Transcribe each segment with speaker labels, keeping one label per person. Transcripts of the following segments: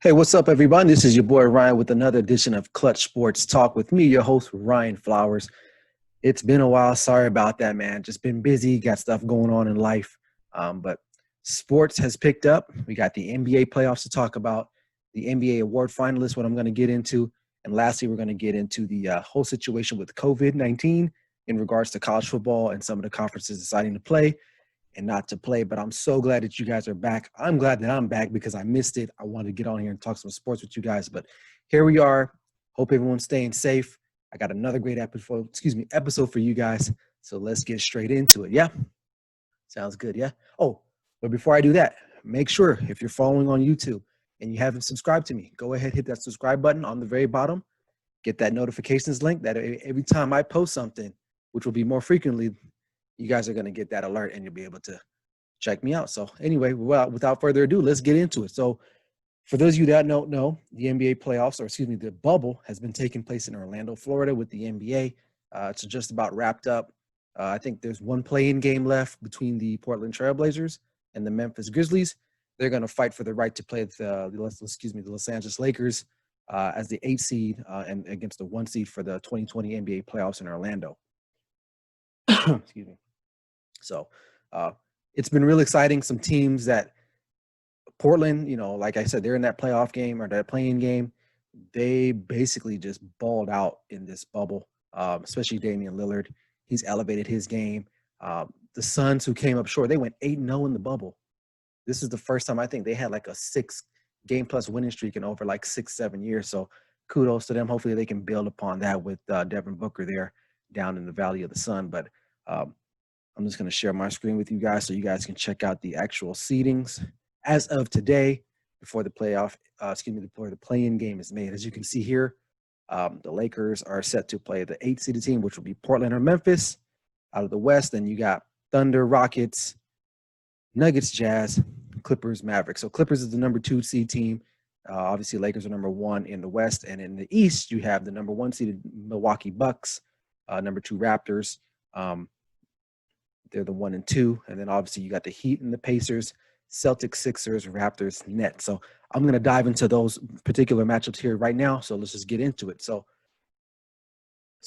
Speaker 1: Hey, what's up, everyone? This is your boy Ryan with another edition of Clutch Sports Talk with me, your host, Ryan Flowers. It's been a while. Sorry about that, man. Just been busy, got stuff going on in life. But sports has picked up. We got the NBA playoffs to talk about, the NBA award finalists, what I'm going to get into. And lastly, we're going to get into the whole situation with COVID-19 in regards to college football and some of the conferences deciding to play and not to play. But I'm so glad that you guys are back. I'm glad that I'm back because I missed it. I wanted to get on here and talk some sports with you guys. But here we are. Hope everyone's staying safe. I got another great episode for you guys. So let's get straight into it. Yeah? Sounds good, yeah? Oh, but before I do that, make sure if you're following on YouTube and you haven't subscribed to me, go ahead, hit that subscribe button on the very bottom. Get that notifications link that every time I post something, which will be more frequently, you guys are going to get that alert and you'll be able to check me out. So anyway, without further ado, let's get into it. So for those of you that don't know, the NBA playoffs, the bubble has been taking place in Orlando, Florida with the NBA. It's just about wrapped up. I think there's one play-in game left between the Portland Trail Blazers and the Memphis Grizzlies. They're going to fight for the right to play the Los Angeles Lakers as the 8 seed and against the 1 seed for the 2020 NBA playoffs in Orlando. Excuse me. So it's been really exciting. Some teams that Portland, like I said, they're in that playoff game or that play-in game. They basically just balled out in this bubble, especially Damian Lillard. He's elevated his game. The Suns, who came up short, they went 8-0 in the bubble. This is the first time I think they had like a 6-game-plus winning streak in over like 6-7 years. So kudos to them. Hopefully they can build upon that with Devin Booker there down in the Valley of the Sun. But I'm just going to share my screen with you guys so you guys can check out the actual seedings as of today before the before the play-in game is made. As you can see here, the Lakers are set to play the 8-seeded team, which will be Portland or Memphis. Out of the West, then you got ThunderRockets, NuggetsJazz, Clippers, Mavericks. So Clippers is the number 2 seed team. Obviously, Lakers are number 1 in the West. And in the East, you have the number 1 seeded Milwaukee Bucks, number 2 Raptors. They're the 1 and 2. And then obviously you got the Heat and the Pacers, Celtics, Sixers, Raptors, Nets. So I'm going to dive into those particular matchups here right now. So let's just get into it. So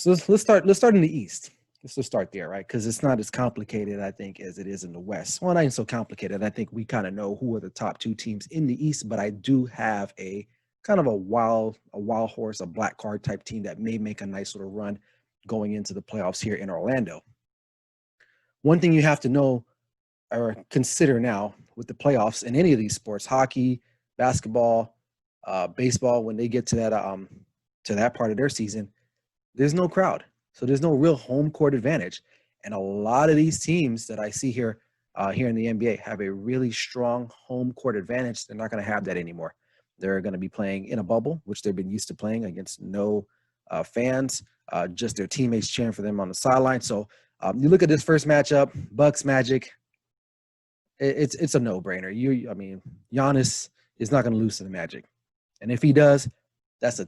Speaker 1: let's start in the East. Let's just start there, right? Because it's not as complicated, I think, as it is in the West. Well, not even so complicated. I think we kind of know who are the top 2 teams in the East, but I do have a kind of a wild horse, a black card type team that may make a nice little run going into the playoffs here in Orlando. One thing you have to know or consider now with the playoffs in any of these sports, hockey, basketball, baseball, when they get to that part of their season, there's no crowd. So there's no real home court advantage. And a lot of these teams that I see here in the NBA have a really strong home court advantage. They're not going to have that anymore. They're going to be playing in a bubble, which they've been used to playing against no fans, just their teammates cheering for them on the sideline. So you look at this first matchup, Bucks Magic. It's a no-brainer. Giannis is not going to lose to the Magic, and if he does, that's a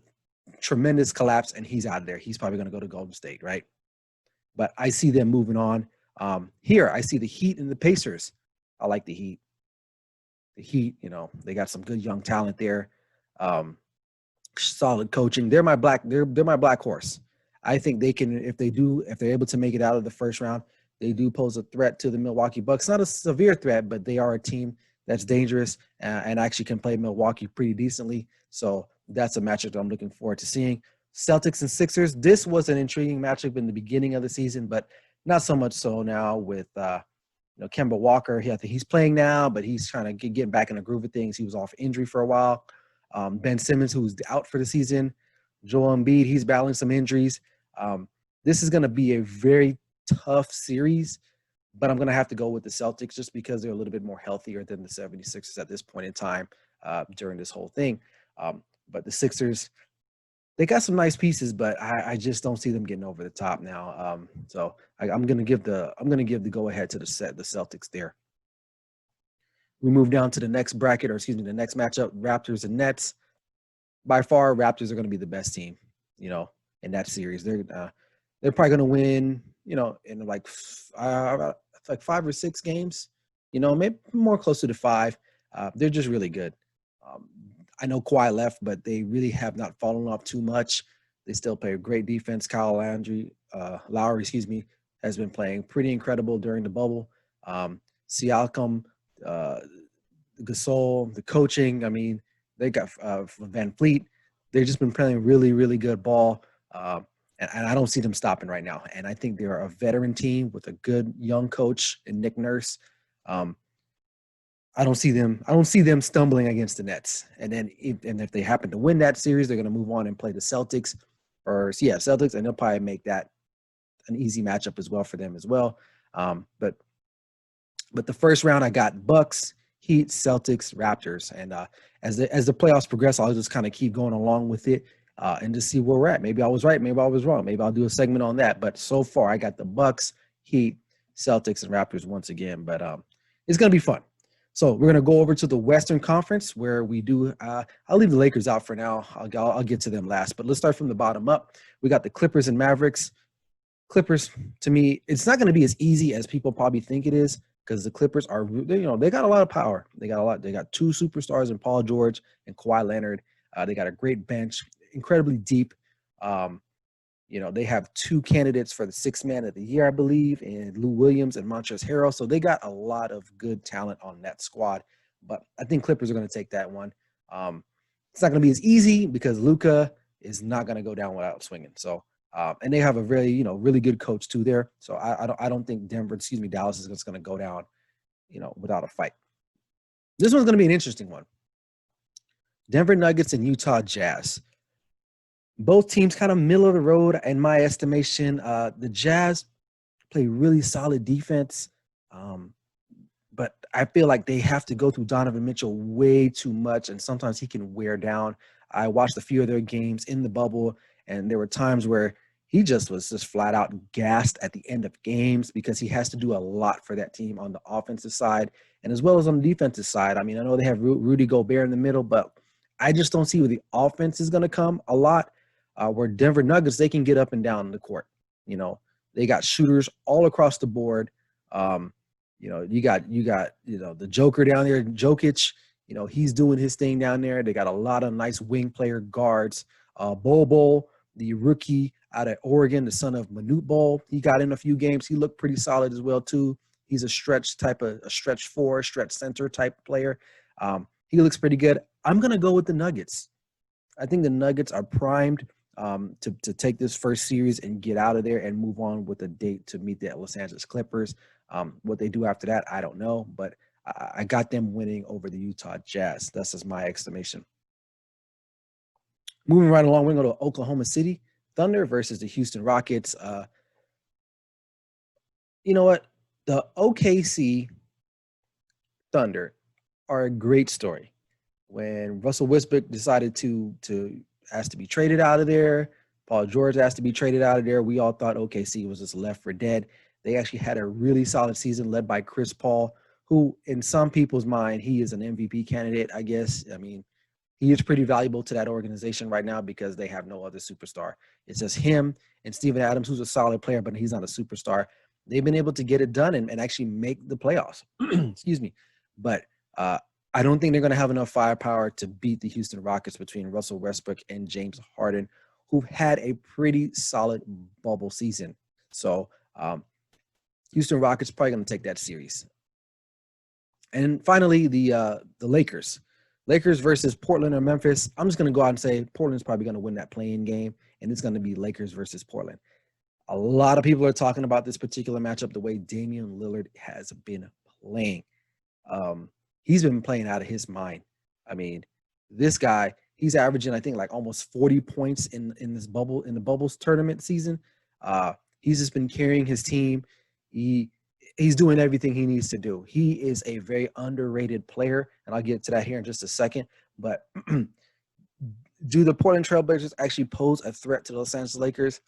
Speaker 1: tremendous collapse, and he's out of there. He's probably going to go to Golden State, right? But I see them moving on. Here, I see the Heat and the Pacers. I like the Heat. The Heat, they got some good young talent there. Solid coaching. They're my black horse. I think they can, if they're able to make it out of the first round, they do pose a threat to the Milwaukee Bucks. Not a severe threat, but they are a team that's dangerous and actually can play Milwaukee pretty decently. So that's a matchup that I'm looking forward to seeing. Celtics and Sixers. This was an intriguing matchup in the beginning of the season, but not so much so now with Kemba Walker. I think he's playing now, but he's trying to get back in the groove of things. He was off injury for a while. Ben Simmons, who's out for the season. Joel Embiid, he's battling some injuries. This is going to be a very tough series, but I'm going to have to go with the Celtics just because they're a little bit more healthier than the 76ers at this point in time during this whole thing. But the Sixers, they got some nice pieces, but I just don't see them getting over the top now. So I'm going to give the go ahead to the Celtics there. We move down to the next bracket, the next matchup, Raptors and Nets. By far, Raptors are going to be the best team, in that series. They're probably going to win, in like 5 or 6 games, maybe more closer to 5. They're just really good. I know Kawhi left, but they really have not fallen off too much. They still play great defense. Lowry, has been playing pretty incredible during the bubble. Siakam, uh, Gasol, the coaching. I mean, they got Van Fleet. They've just been playing really, really good ball. And I don't see them stopping right now. And I think they're a veteran team with a good young coach in Nick Nurse. I don't see them stumbling against the Nets. And then if they happen to win that series, they're going to move on and play the Celtics. Celtics, and they'll probably make that an easy matchup as well for them as well. But the first round, I got Bucks, Heat, Celtics, Raptors, and as the playoffs progress, I'll just kind of keep going along with it and just see where we're at. Maybe I was right, maybe I was wrong. Maybe I'll do a segment on that. But so far, I got the Bucks, Heat, Celtics, and Raptors once again. But it's gonna be fun. So we're gonna go over to the Western Conference where we do. I'll leave the Lakers out for now. I'll get to them last. But let's start from the bottom up. We got the Clippers and Mavericks. Clippers, to me, it's not going to be as easy as people probably think it is because the Clippers they got a lot of power. They got two superstars in Paul George and Kawhi Leonard. They got a great bench, incredibly deep. They have two candidates for the sixth man of the year, I believe, and Lou Williams and Montrezl Harrell. So they got a lot of good talent on that squad. But I think Clippers are going to take that one. It's not going to be as easy because Luka is not going to go down without swinging. So. And they have a very, really good coach too there. So I don't think Dallas is just going to go down, without a fight. This one's going to be an interesting one. Denver Nuggets and Utah Jazz. Both teams kind of middle of the road in my estimation. The Jazz play really solid defense, but I feel like they have to go through Donovan Mitchell way too much, and sometimes he can wear down. I watched a few of their games in the bubble, and there were times where he was just flat out gassed at the end of games because he has to do a lot for that team on the offensive side and as well as on the defensive side. I mean, I know they have Rudy Gobert in the middle, but I just don't see where the offense is going to come a lot. Where Denver Nuggets, they can get up and down the court. They got shooters all across the board. You got the Joker down there, Jokic. He's doing his thing down there. They got a lot of nice wing player guards. Bol, the rookie out of Oregon, the son of Manute Bol, he got in a few games. He looked pretty solid as well too. He's a stretch four, stretch center type player. He looks pretty good. I'm gonna go with the Nuggets. I think the Nuggets are primed to take this first series and get out of there and move on with a date to meet the Los Angeles Clippers. What they do after that, I don't know, but I got them winning over the Utah Jazz. That's just my estimation. Moving right along, we're going to go to Oklahoma City Thunder versus the Houston Rockets. You know what? The OKC Thunder are a great story. When Russell Westbrook decided to ask to be traded out of there, Paul George asked to be traded out of there, we all thought OKC was just left for dead. They actually had a really solid season led by Chris Paul, who in some people's mind, he is an MVP candidate, I guess. I mean, he is pretty valuable to that organization right now because they have no other superstar. It's just him and Steven Adams, who's a solid player, but he's not a superstar. They've been able to get it done and actually make the playoffs. Excuse me. But I don't think they're going to have enough firepower to beat the Houston Rockets between Russell Westbrook and James Harden, who've had a pretty solid bubble season. So Houston Rockets probably going to take that series. And finally, the Lakers. Lakers versus Portland or Memphis. I'm just going to go out and say Portland's probably going to win that play-in game, and it's going to be Lakers versus Portland. A lot of people are talking about this particular matchup, the way Damian Lillard has been playing. He's been playing out of his mind. I mean, this guy, he's averaging, I think, like almost 40 points in the Bubbles tournament season. He's just been carrying his team. He's doing everything he needs to do. He is a very underrated player, and I'll get to that here in just a second. But do the Portland Trailblazers actually pose a threat to the Los Angeles Lakers?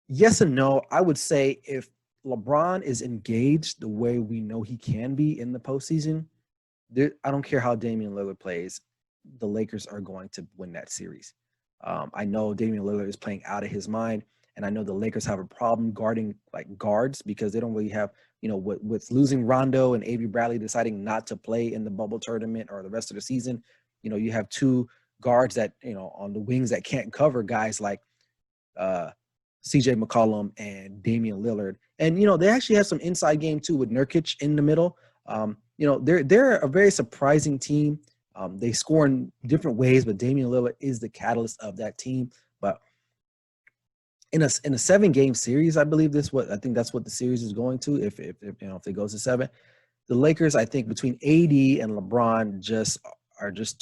Speaker 1: Yes and no. I would say if LeBron is engaged the way we know he can be in the postseason, I don't care how Damian Lillard plays, the Lakers are going to win that series. I know Damian Lillard is playing out of his mind, And I know the Lakers have a problem guarding like guards because they don't really have, with losing Rondo and Avery Bradley deciding not to play in the bubble tournament or the rest of the season, you have two guards that, on the wings that can't cover guys like CJ McCollum and Damian Lillard. And, they actually have some inside game too with Nurkic in the middle. They're a very surprising team. They score in different ways, but Damian Lillard is the catalyst of that team. But in a 7-game series, I believe I think that's what the series is going to. If it goes to 7, the Lakers, I think between AD and LeBron are just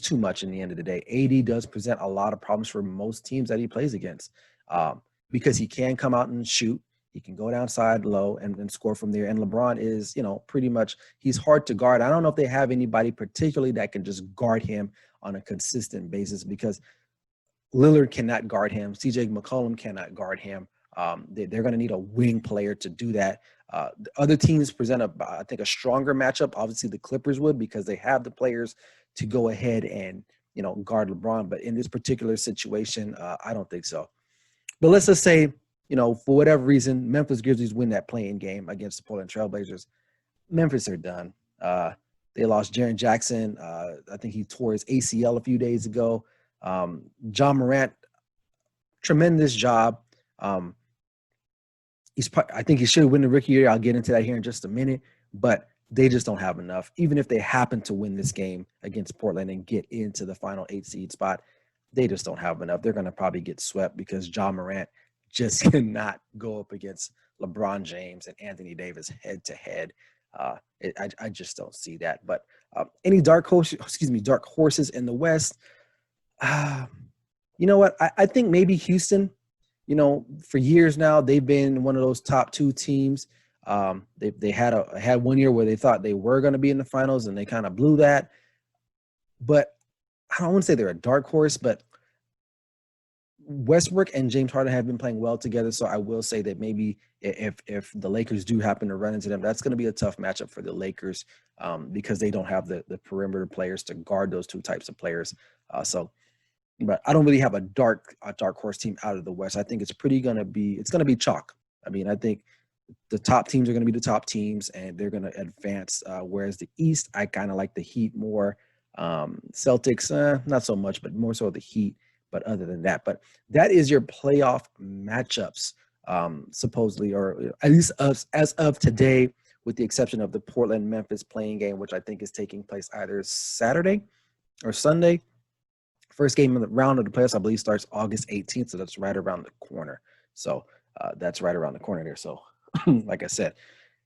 Speaker 1: too much in the end of the day. AD does present a lot of problems for most teams that he plays against, because he can come out and shoot. He can go downside low and score from there. And LeBron is, pretty much, he's hard to guard. I don't know if they have anybody particularly that can just guard him on a consistent basis, because Lillard cannot guard him. CJ McCollum cannot guard him. They're going to need a wing player to do that. The other teams present I think a stronger matchup. Obviously, the Clippers would, because they have the players to go ahead and, guard LeBron. But in this particular situation, I don't think so. But let's just say, for whatever reason, Memphis Grizzlies win that play-in game against the Portland Trailblazers. Memphis are done. They lost Jaren Jackson. I think he tore his ACL a few days ago. John Morant, tremendous job. I think he should win the rookie year. I'll get into that here in just a minute, but they just don't have enough. Even if they happen to win this game against Portland and get into the final 8 seed spot, they just don't have enough. They're going to probably get swept because John Morant just cannot go up against LeBron James and Anthony Davis head to head. I just don't see that. But any dark horses in the West? You know what? I think maybe Houston. For years now, they've been one of those top 2 teams. They had one year where they thought they were going to be in the finals, and they kind of blew that. But I don't want to say they're a dark horse, but Westbrook and James Harden have been playing well together. So I will say that maybe if the Lakers do happen to run into them, that's going to be a tough matchup for the Lakers, because they don't have the perimeter players to guard those 2 types of players. But I don't really have a dark horse team out of the West. I think it's going to be chalk. I mean, I think the top teams are going to be the top teams, and they're going to advance. Whereas the East, I kind of like the Heat more. Celtics, not so much, but more so the Heat. But other than that, but that is your playoff matchups, supposedly, or at least as of today, with the exception of the Portland-Memphis playing game, which I think is taking place either Saturday or Sunday. First game in the round of the playoffs, I believe, starts August 18th, so that's right around the corner. So that's right around the corner there. So like I said,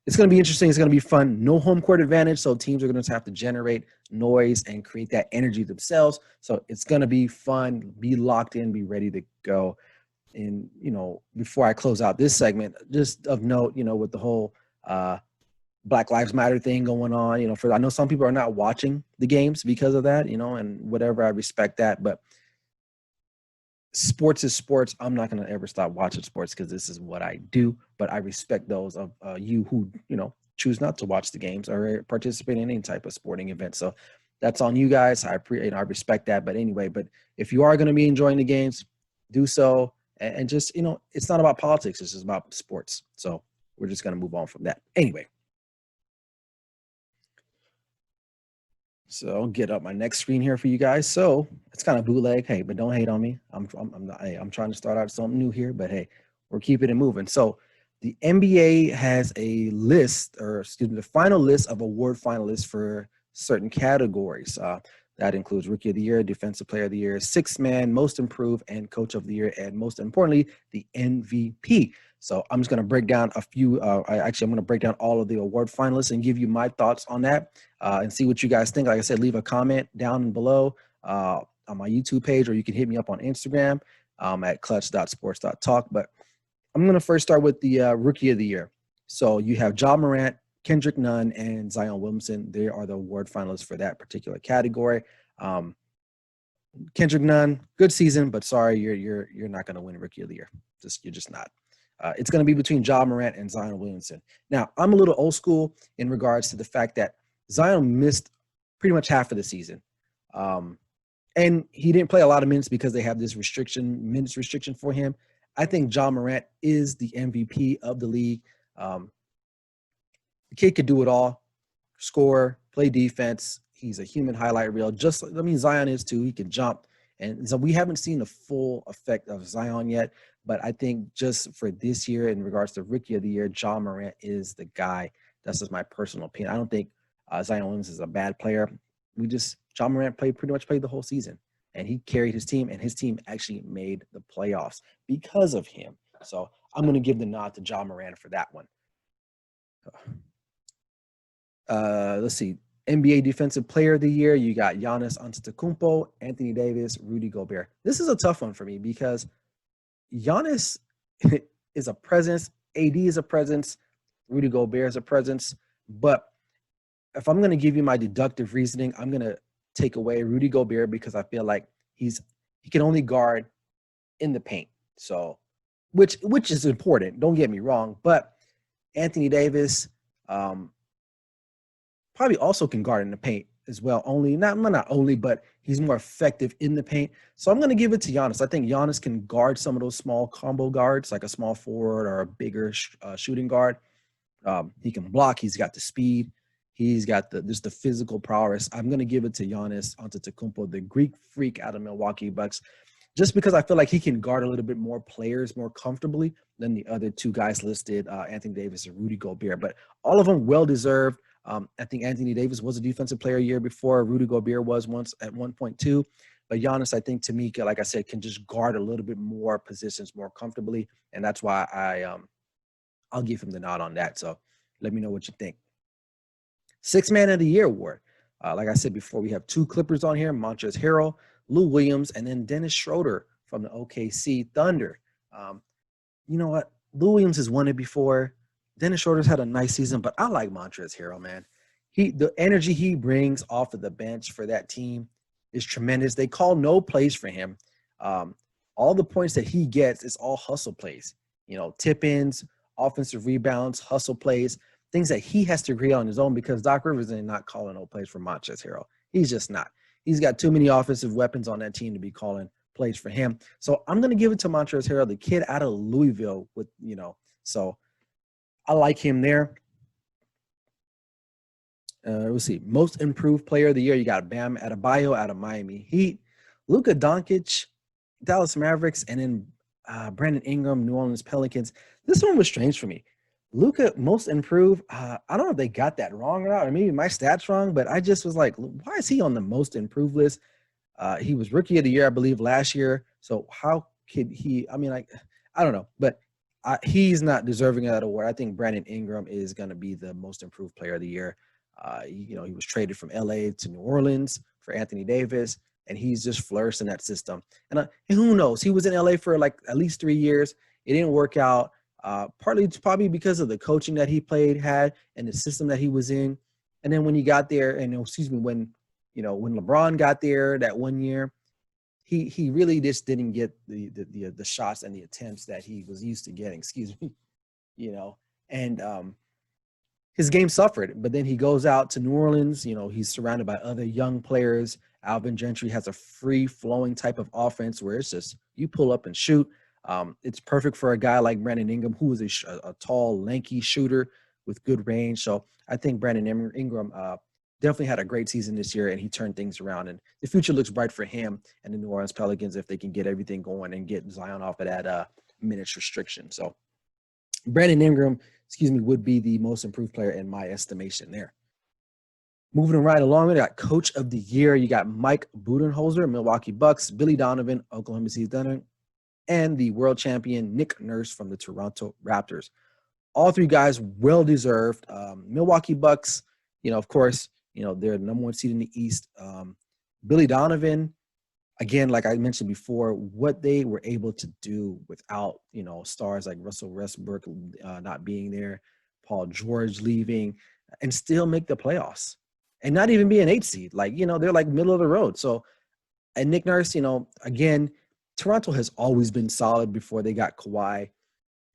Speaker 1: it's going to be interesting. It's going to be fun. No home court advantage, so teams are going to have to generate noise and create that energy themselves. So it's going to be fun. Be locked in. Be ready to go. And, before I close out this segment, just of note, with the whole Black Lives Matter thing going on, I know some people are not watching the games because of that, and whatever. I respect that. But sports is sports. I'm not going to ever stop watching sports because this is what I do. But I respect those of you who, choose not to watch the games or participate in any type of sporting event. So that's on you guys. I respect that. But anyway, if you are going to be enjoying the games, do so. And just, it's not about politics. It's just about sports. So we're just going to move on from that. Anyway. So I'll get up my next screen here for you guys. So it's kind of bootleg, hey, but don't hate on me. I'm trying to start out something new here, but hey, we're keeping it moving. So the NBA has a list, the final list of award finalists for certain categories. That includes Rookie of the Year, Defensive Player of the Year, Sixth Man, Most Improved, and Coach of the Year, and most importantly, the MVP. So I'm just going to break down a few. I'm going to break down all of the award finalists and give you my thoughts on that and see what you guys think. Like I said, leave a comment down below on my YouTube page, or you can hit me up on Instagram at clutch.sports.talk. But I'm going to first start with the Rookie of the Year. So you have Ja Morant, Kendrick Nunn, and Zion Williamson. They are the award finalists for that particular category. Kendrick Nunn, good season, but sorry, you're not going to win Rookie of the Year. You're just not. It's going to be between Ja Morant and Zion Williamson. Now, I'm a little old school in regards to the fact that Zion missed pretty much half of the season. And he didn't play a lot of minutes because they have this minutes restriction for him. I think Ja Morant is the MVP of the league. Um, the kid could do it all: score, play defense. He's a human highlight reel. Zion is too. He can jump. And so we haven't seen the full effect of Zion yet. But I think just for this year, in regards to Rookie of the Year, Ja Morant is the guy. That's just my personal opinion. I don't think Zion Williams is a bad player. Ja Morant pretty much played the whole season. And he carried his team, and his team actually made the playoffs because of him. So I'm going to give the nod to Ja Morant for that one. Let's see. NBA Defensive Player of the Year, you got Giannis Antetokounmpo, Anthony Davis, Rudy Gobert. This is a tough one for me because Giannis is a presence, AD is a presence, Rudy Gobert is a presence. But if I'm going to give you my deductive reasoning, I'm going to take away Rudy Gobert because I feel like he can only guard in the paint. So, which is important. Don't get me wrong, but Anthony Davis probably also can guard in the paint as well. Not only, but he's more effective in the paint. So I'm going to give it to Giannis. I think Giannis can guard some of those small combo guards, like a small forward or a bigger shooting guard. He can block. He's got the speed. He's got the physical prowess. I'm going to give it to Giannis Antetokounmpo, the Greek freak out of Milwaukee Bucks, just because I feel like he can guard a little bit more players more comfortably than the other two guys listed, Anthony Davis and Rudy Gobert. But all of them well-deserved. I think Anthony Davis was a defensive player a year before. Rudy Gobert was once at 1.2. But Giannis, I think, to me, like I said, can just guard a little bit more positions more comfortably. And that's why I'll give him the nod on that. So let me know what you think. Sixth Man of the Year award. Like I said before, we have two Clippers on here, Montrezl Harrell, Lou Williams, and then Dennis Schroeder from the OKC Thunder. You know what? Lou Williams has won it before. Dennis Schroeder's had a nice season, but I like Montrezl Harrell, man. The energy he brings off of the bench for that team is tremendous. They call no plays for him. All the points that he gets is all hustle plays. Tip-ins, offensive rebounds, hustle plays, things that he has to agree on his own because Doc Rivers is not calling no plays for Montrezl Harrell. He's just not. He's got too many offensive weapons on that team to be calling plays for him. So I'm going to give it to Montrezl Harrell, the kid out of Louisville so I like him there. Let's see. Most Improved Player of the Year, you got Bam Adebayo out of Miami Heat, Luka Doncic, Dallas Mavericks, and then Brandon Ingram, New Orleans Pelicans. This one was strange for me. Luka, Most Improved. I don't know if they got that wrong or not, or maybe my stats wrong, but I just was like, why is he on the Most Improved list? He was Rookie of the Year, I believe, last year. So how could he? I mean, I don't know, but he's not deserving of that award. I think Brandon Ingram is going to be the Most Improved Player of the Year. He was traded from LA to New Orleans for Anthony Davis, and he's just flourished in that system. And who knows? He was in LA for like at least 3 years. It didn't work out. Partly it's probably because of the coaching that he had and the system that he was in. And then when he got there, when LeBron got there that 1 year, he really just didn't get the shots and the attempts that he was used to getting. And his game suffered. But then he goes out to New Orleans. He's surrounded by other young players. Alvin Gentry has a free-flowing type of offense where it's just you pull up and shoot. It's perfect for a guy like Brandon Ingram, who is a tall, lanky shooter with good range. So I think Brandon Ingram definitely had a great season this year, and he turned things around. And the future looks bright for him and the New Orleans Pelicans if they can get everything going and get Zion off of that minutes restriction. So Brandon Ingram, would be the Most Improved Player in my estimation there. Moving right along, we got Coach of the Year. You got Mike Budenholzer, Milwaukee Bucks, Billy Donovan, Oklahoma City Thunder, and the world champion Nick Nurse from the Toronto Raptors. All three guys well-deserved. Milwaukee Bucks, of course, they're the number one seed in the East. Billy Donovan, again, like I mentioned before, what they were able to do without, stars like Russell Westbrook not being there, Paul George leaving, and still make the playoffs and not even be an 8 seed. They're like middle of the road. So, and Nick Nurse, again, Toronto has always been solid before they got Kawhi.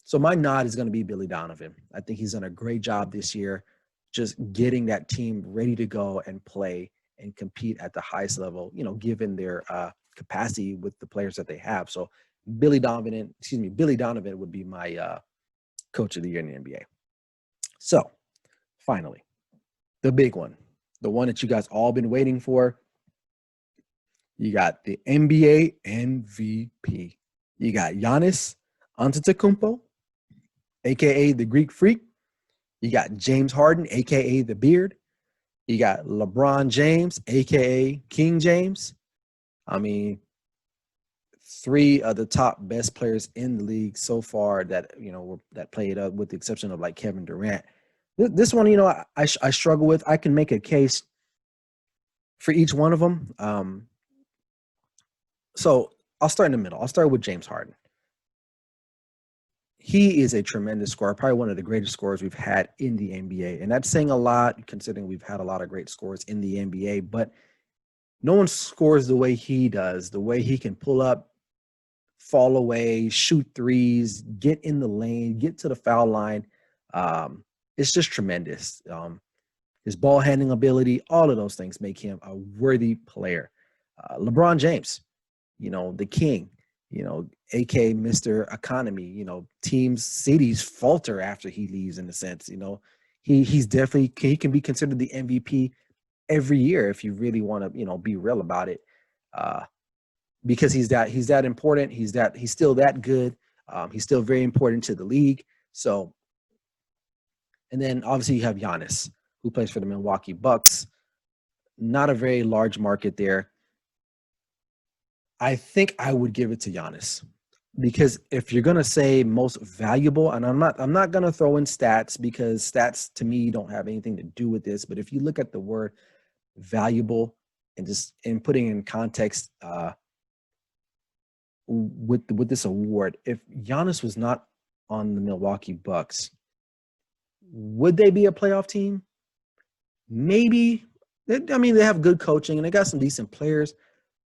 Speaker 1: So my nod is going to be Billy Donovan. I think he's done a great job this year just getting that team ready to go and play and compete at the highest level, given their capacity with the players that they have. So Billy Donovan would be my coach of the year in the NBA. So, finally, the big one, the one that you guys all been waiting for. You got the NBA MVP. You got Giannis Antetokounmpo, aka the Greek Freak. You got James Harden, aka the Beard. You got LeBron James, aka King James. I mean, three of the top best players in the league so far that that played up, with the exception of like Kevin Durant. This one, I struggle with. I can make a case for each one of them. So I'll start in the middle. I'll start with James Harden. He is a tremendous scorer, probably one of the greatest scorers we've had in the NBA. And that's saying a lot, considering we've had a lot of great scorers in the NBA. But no one scores the way he does, the way he can pull up, fall away, shoot threes, get in the lane, get to the foul line. It's just tremendous. His ball handling ability, all of those things make him a worthy player. LeBron James, the king, aka Mr. Economy. Cities falter after he leaves, in a sense. He's definitely, he can be considered the MVP every year if you really want to, be real about it. Because he's that important. He's still that good. He's still very important to the league. So, and then obviously you have Giannis, who plays for the Milwaukee Bucks. Not a very large market there. I think I would give it to Giannis, because if you're gonna say most valuable, and I'm not gonna throw in stats, because stats to me don't have anything to do with this. But if you look at the word valuable and just in putting in context with this award, if Giannis was not on the Milwaukee Bucks, would they be a playoff team? Maybe. I mean, they have good coaching and they got some decent players,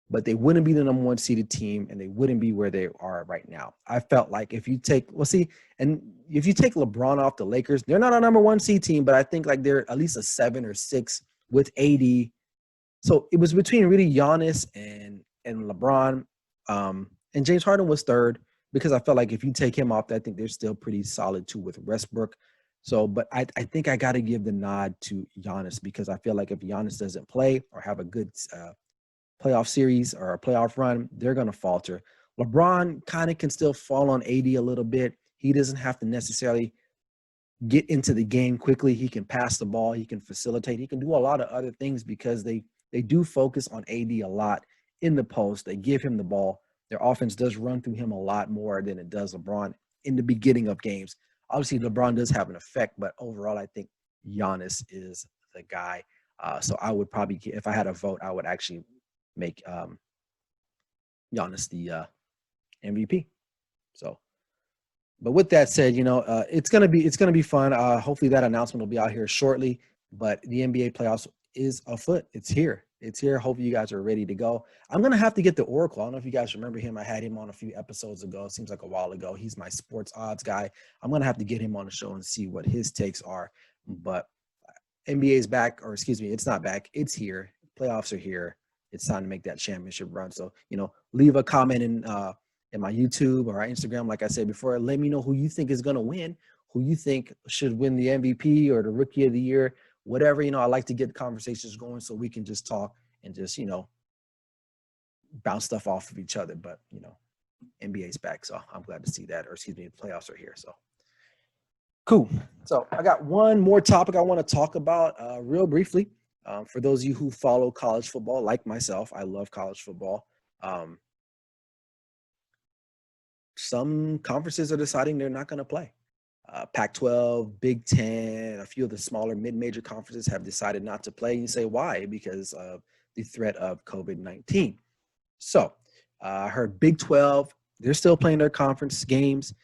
Speaker 1: but they wouldn't be the number one seeded team, and they wouldn't be where they are right now. I felt like if you take LeBron off the Lakers, they're not a number one seed team, but I think like they're at least a 7 or 6 with AD. So it was between really Giannis and LeBron, and James Harden was third, because I felt like if you take him off, I think they're still pretty solid too with Westbrook. So, but I think I got to give the nod to Giannis, because I feel like if Giannis doesn't play or have a good playoff series or a playoff run, they're going to falter. LeBron kind of can still fall on AD a little bit. He doesn't have to necessarily get into the game quickly. He can pass the ball. He can facilitate. He can do a lot of other things, because they do focus on AD a lot in the post. They give him the ball. Their offense does run through him a lot more than it does LeBron in the beginning of games. Obviously, LeBron does have an effect, but overall, I think Giannis is the guy. So I would probably, if I had a vote, I would actually make Giannis the MVP. So, but with that said, it's gonna be fun. Hopefully, that announcement will be out here shortly. But the NBA playoffs is afoot. It's here. It's here. Hopefully, you guys are ready to go. I'm gonna have to get the Oracle. I don't know if you guys remember him. I had him on a few episodes ago. It seems like a while ago. He's my sports odds guy. I'm gonna have to get him on the show and see what his takes are. But NBA is back, or excuse me, it's not back. It's here. Playoffs are here. It's time to make that championship run. So, leave a comment in my YouTube or our Instagram, like I said before. Let me know who you think is going to win, who you think should win the MVP or the Rookie of the Year, whatever. I like to get conversations going so we can just talk and just, bounce stuff off of each other. But, NBA's back, so I'm glad to see that. Or excuse me, the playoffs are here. So cool. So I got one more topic I want to talk about real briefly. For those of you who follow college football, like myself, I love college football. Some conferences are deciding they're not going to play. Pac-12, Big Ten, a few of the smaller mid-major conferences have decided not to play. You say why? Because of the threat of COVID-19. So I heard Big 12, they're still playing their conference games.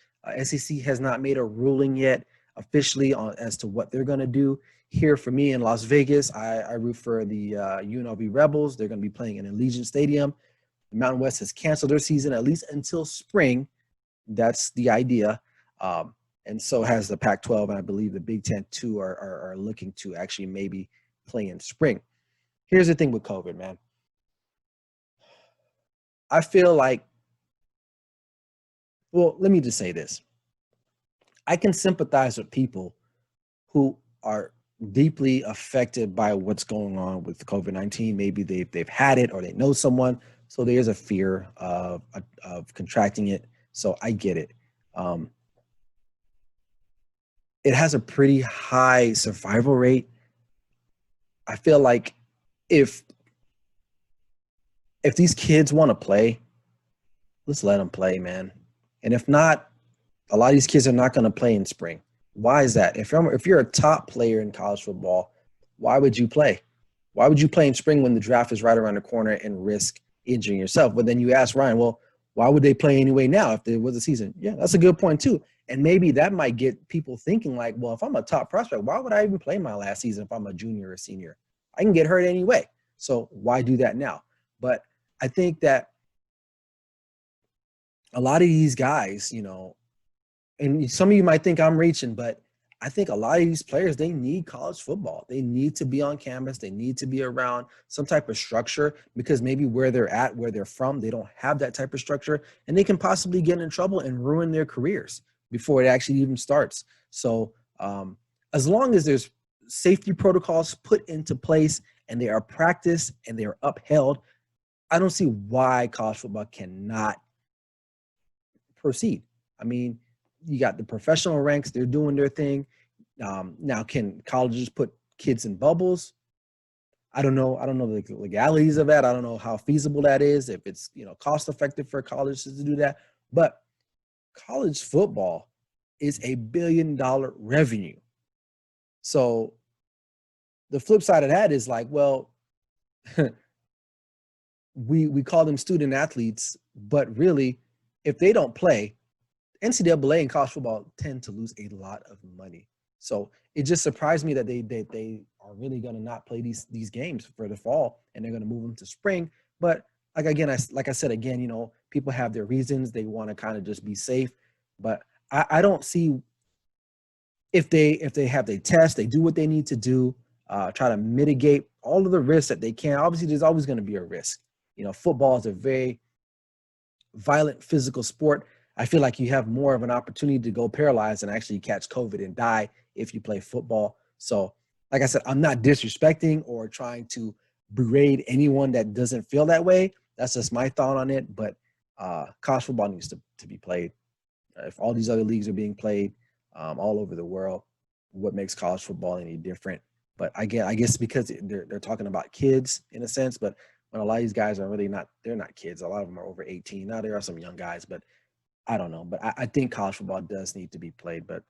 Speaker 1: SEC has not made a ruling yet officially as to what they're going to do. Here for me in Las Vegas, I root for the UNLV Rebels. They're going to be playing in Allegiant Stadium. The Mountain West has canceled their season at least until spring. That's the idea. And so has the Pac-12, and I believe the Big Ten too are looking to actually maybe play in spring. Here's the thing with COVID, man. I feel like Well, let me just say this. I can sympathize with people who are deeply affected by what's going on with COVID-19. Maybe they've had it or they know someone, so there's a fear of contracting it. So I get it. Um, it has a pretty high survival rate. I feel like if if these kids want to play, let's let them play, man. And if not, a lot of these kids are not going to play in spring. Why is that? If you're a top player in college football, why would you play? Why would you play in spring when the draft is right around the corner and risk injuring yourself? But then you ask Ryan, well, why would they play anyway now if there was a season? Yeah, that's a good point too. And maybe that might get people thinking like, well, if I'm a top prospect, why would I even play my last season if I'm a junior or senior? I can get hurt anyway. So why do that now? But I think that a lot of these guys, and some of you might think I'm reaching, but I think a lot of these players, they need college football. They need to be on campus. They need to be around some type of structure because maybe where they're at, where they're from, they don't have that type of structure and they can possibly get in trouble and ruin their careers before it actually even starts. So as long as there's safety protocols put into place and they are practiced and they are upheld, I don't see why college football cannot proceed. I mean, you got the professional ranks, they're doing their thing. Now, can colleges put kids in bubbles? I don't know. I don't know the legalities of that. I don't know how feasible that is, if it's, cost effective for colleges to do that. But college football is $1 billion revenue. So the flip side of that is like, well, we call them student athletes, but really, if they don't play, NCAA and college football tend to lose a lot of money. So it just surprised me that they are really going to not play these games for the fall and they're going to move them to spring. But like I said again, people have their reasons. They want to kind of just be safe. But I don't see if they have their test, they do what they need to do, try to mitigate all of the risks that they can. Obviously, there's always going to be a risk. Football is a very violent physical sport. I feel like you have more of an opportunity to go paralyzed and actually catch COVID and die if you play football. So, like I said, I'm not disrespecting or trying to berate anyone that doesn't feel that way. That's just my thought on it. But college football needs to be played. If all these other leagues are being played all over the world, what makes college football any different? But I guess because they're talking about kids in a sense, but when a lot of these guys are really not, they're not kids. A lot of them are over 18. Now there are some young guys, but I don't know. But I think college football does need to be played, but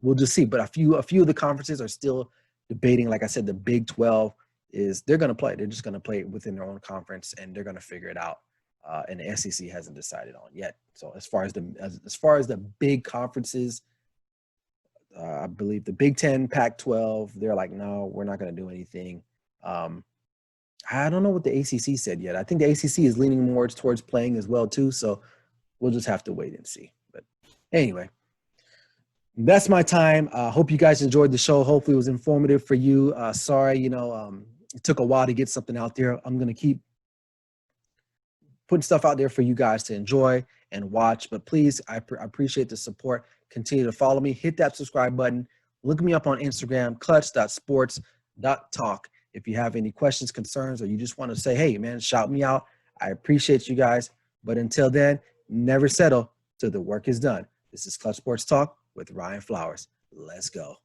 Speaker 1: we'll just see. But a few of the conferences are still debating. Like I said, the Big 12 they're going to play. They're just going to play within their own conference and they're going to figure it out. And the SEC hasn't decided on yet. So as far as the big conferences, I believe the Big 10, Pac-12, they're like, no, we're not going to do anything. I don't know what the ACC said yet. I think the ACC is leaning more towards playing as well too. So we'll just have to wait and see. But anyway, that's my time. Hope you guys enjoyed the show. Hopefully it was informative for you. Sorry, it took a while to get something out there. I'm going to keep putting stuff out there for you guys to enjoy and watch. But please, I appreciate the support. Continue to follow me. Hit that subscribe button. Look me up on Instagram, clutch.sports.talk. If you have any questions, concerns, or you just want to say, hey, man, shout me out. I appreciate you guys. But until then, never settle till the work is done. This is Clutch Sports Talk with Ryan Flowers. Let's go.